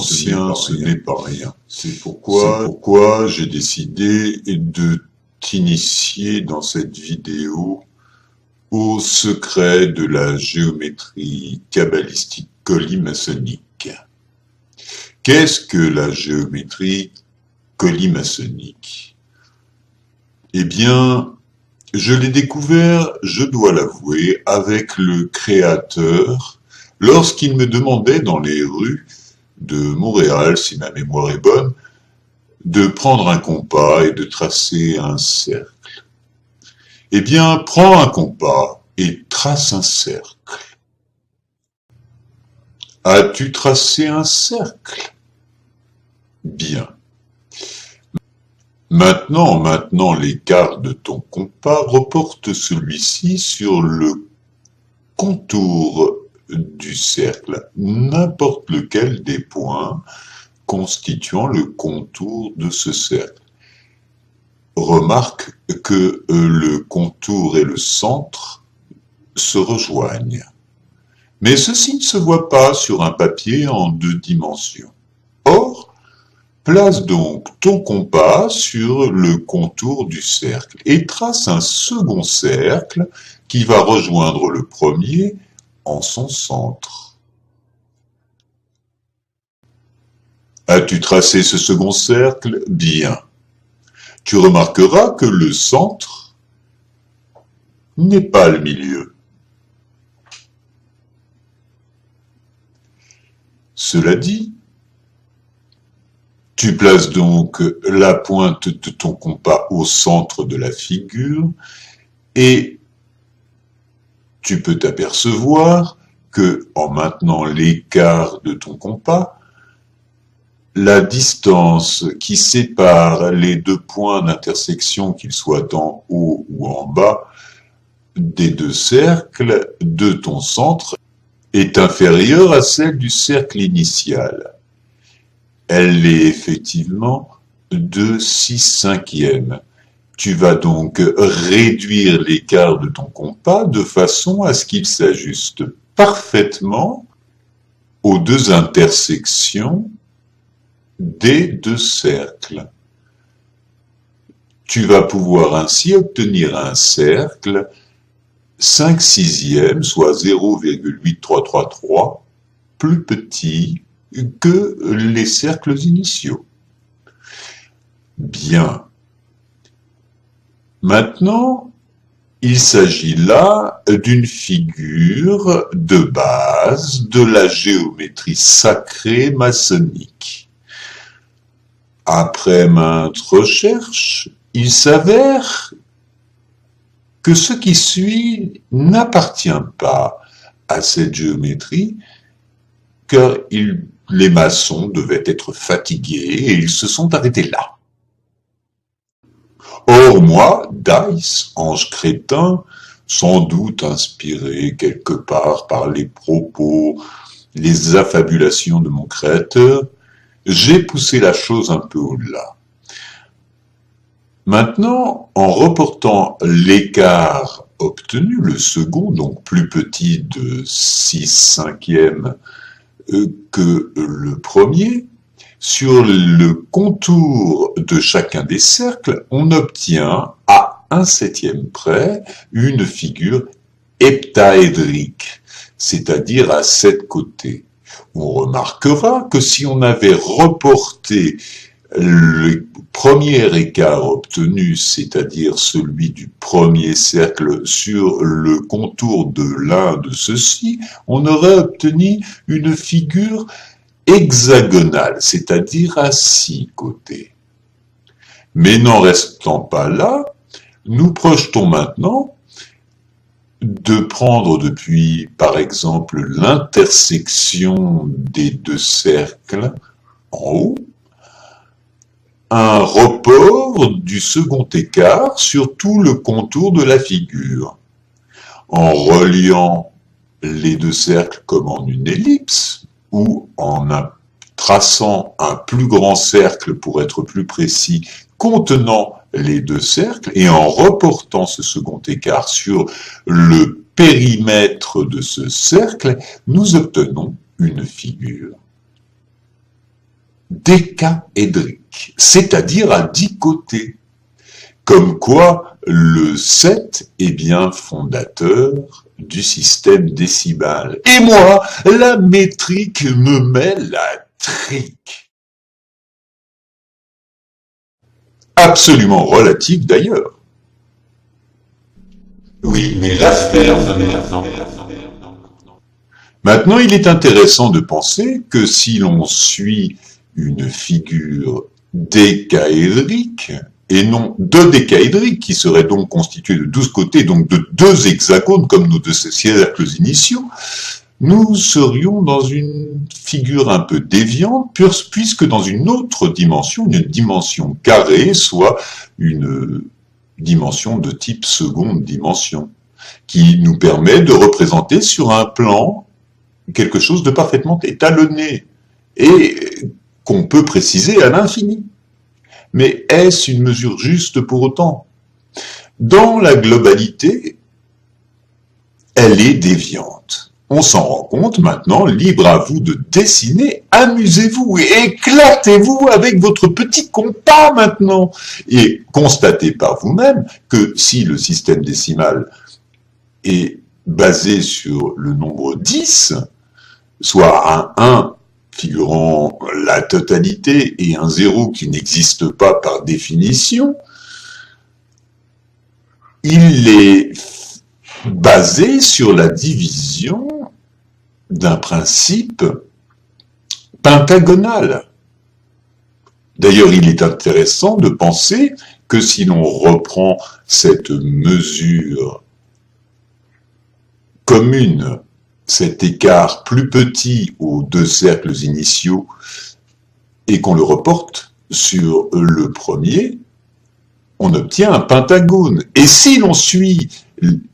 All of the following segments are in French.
ancien, ce n'est pas rien. C'est pourquoi j'ai décidé de t'initier dans cette vidéo au secret de la géométrie kabbalistique colimaçonnique. Qu'est-ce que la géométrie colimaçonnique? Eh bien, je l'ai découvert, je dois l'avouer, avec le créateur, lorsqu'il me demandait dans les rues de Montréal, si ma mémoire est bonne, de prendre un compas et de tracer un cercle. Eh bien, prends un compas et trace un cercle. As-tu tracé un cercle? Bien. Maintenant, l'écart de ton compas reporte celui-ci sur le contour du cercle, n'importe lequel des points constituant le contour de ce cercle. Remarque que le contour et le centre se rejoignent. Mais ceci ne se voit pas sur un papier en 2 dimensions. Or, place donc ton compas sur le contour du cercle et trace un second cercle qui va rejoindre le premier en son centre. As-tu tracé ce second cercle? Bien. Tu remarqueras que le centre n'est pas le milieu. Cela dit, tu places donc la pointe de ton compas au centre de la figure et tu peux t'apercevoir que, en maintenant l'écart de ton compas, la distance qui sépare les 2 points d'intersection, qu'ils soient en haut ou en bas, des 2 cercles de ton centre, est inférieure à celle du cercle initial. Elle est effectivement de 6/5. Tu vas donc réduire l'écart de ton compas de façon à ce qu'il s'ajuste parfaitement aux 2 intersections des 2 cercles. Tu vas pouvoir ainsi obtenir un cercle 5/6, soit 0,8333, plus petit que les cercles initiaux. Bien. Maintenant, il s'agit là d'une figure de base de la géométrie sacrée maçonnique. Après maintes recherches, il s'avère que ce qui suit n'appartient pas à cette géométrie, car les maçons devaient être fatigués et ils se sont arrêtés là. Or moi, Dice, ange crétin, sans doute inspiré quelque part par les propos, les affabulations de mon créateur, j'ai poussé la chose un peu au-delà. Maintenant, en reportant l'écart obtenu, le second, donc plus petit de 6/5 que le premier, sur le contour de chacun des cercles, on obtient à 1/7 près une figure heptaédrique, c'est-à-dire à 7 côtés. On remarquera que si on avait reporté le premier écart obtenu, c'est-à-dire celui du premier cercle sur le contour de l'un de ceux-ci, on aurait obtenu une figure hexagonale, c'est-à-dire à 6 côtés. Mais n'en restant pas là, nous projetons maintenant de prendre depuis, par exemple, l'intersection des 2 cercles en haut, un report du second écart sur tout le contour de la figure, en reliant les 2 cercles comme en une ellipse, ou en traçant un plus grand cercle, pour être plus précis, contenant les 2 cercles, et en reportant ce second écart sur le périmètre de ce cercle, nous obtenons une figure. décaédrique, c'est-à-dire à 10 côtés. Comme quoi, le 7 est bien fondateur du système décimal. Et moi, la métrique me met la trique. Absolument relative d'ailleurs. Oui, mais l'affaire maintenant. Maintenant, il est intéressant de penser que si l'on suit une figure décaédrique, et non dodécaédrique, qui serait donc constituée de 12 côtés, donc de 2 hexagones, comme nos 2 cercles initiaux, nous serions dans une figure un peu déviante, puisque dans une autre dimension, une dimension carrée, soit une dimension de type seconde dimension, qui nous permet de représenter sur un plan quelque chose de parfaitement étalonné, et qu'on peut préciser à l'infini. Mais est-ce une mesure juste pour autant? Dans la globalité, elle est déviante. On s'en rend compte maintenant, libre à vous de dessiner, amusez-vous et éclatez-vous avec votre petit compas maintenant. Et constatez par vous-même que si le système décimal est basé sur le nombre 10, soit un 1 figurant la totalité et un 0 qui n'existe pas par définition, il est basé sur la division d'un principe pentagonal. D'ailleurs, il est intéressant de penser que si l'on reprend cette mesure commune, cet écart plus petit aux 2 cercles initiaux, et qu'on le reporte sur le premier, on obtient un pentagone. Et si l'on suit,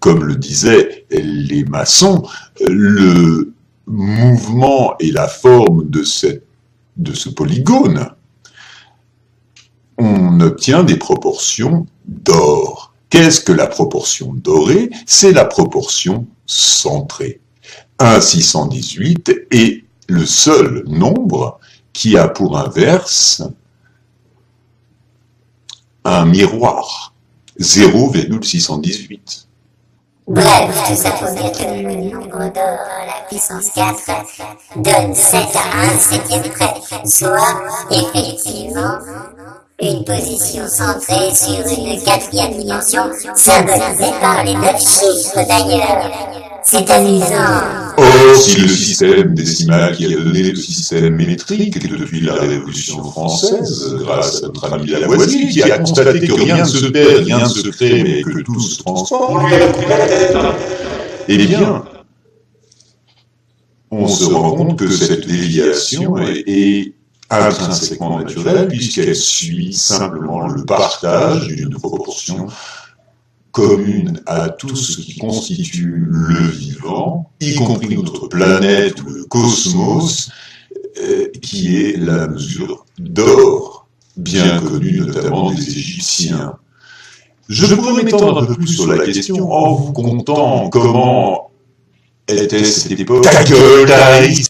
comme le disaient les maçons, le mouvement et la forme de ce polygone, on obtient des proportions d'or. Qu'est-ce que la proportion dorée? C'est la proportion centrée. 1/618 est le seul nombre qui a pour inverse un miroir, 0,618. Bref, tout ça pour dire que le nombre d'or à la puissance 4 donne 7 à 1 septième près, soit effectivement une position centrée sur une 4e dimension, symbolisée par les 9 chiffres d'ailleurs. C'est amusant. Or, si le système décimal qui a donné le système métrique depuis la Révolution française, grâce à notre ami Lavoisier, qui a constaté que rien ne se perd, rien ne se crée, mais que tout se transforme, eh bien, on se rend compte que cette déviation est intrinsèquement naturelle, puisqu'elle suit simplement le partage d'une proportion commune à tout ce qui constitue le vivant, y compris notre planète, le cosmos, qui est la mesure d'or, bien connue notamment des Égyptiens. Je pourrais m'étendre un peu plus sur la question en vous contant comment était cette époque. Ta gueule, Thaïs!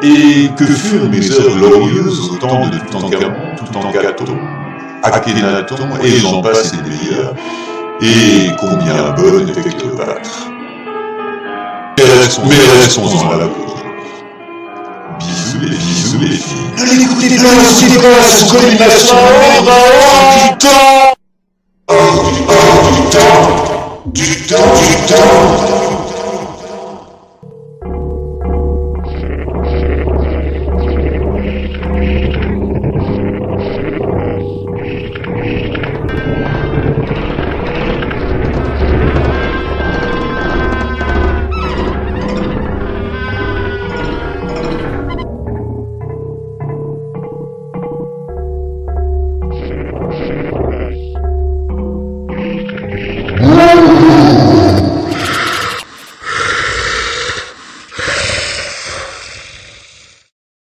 Et que furent mes heures glorieuses au temps de Toutankhamon, Akhenaton, et j'en passe et des meilleurs. Et combien bonne était Cléopâtre. Mais restons-en à la pause. Bisous les filles. Ne l'écoutez pas, c'est pas son communication hors du temps.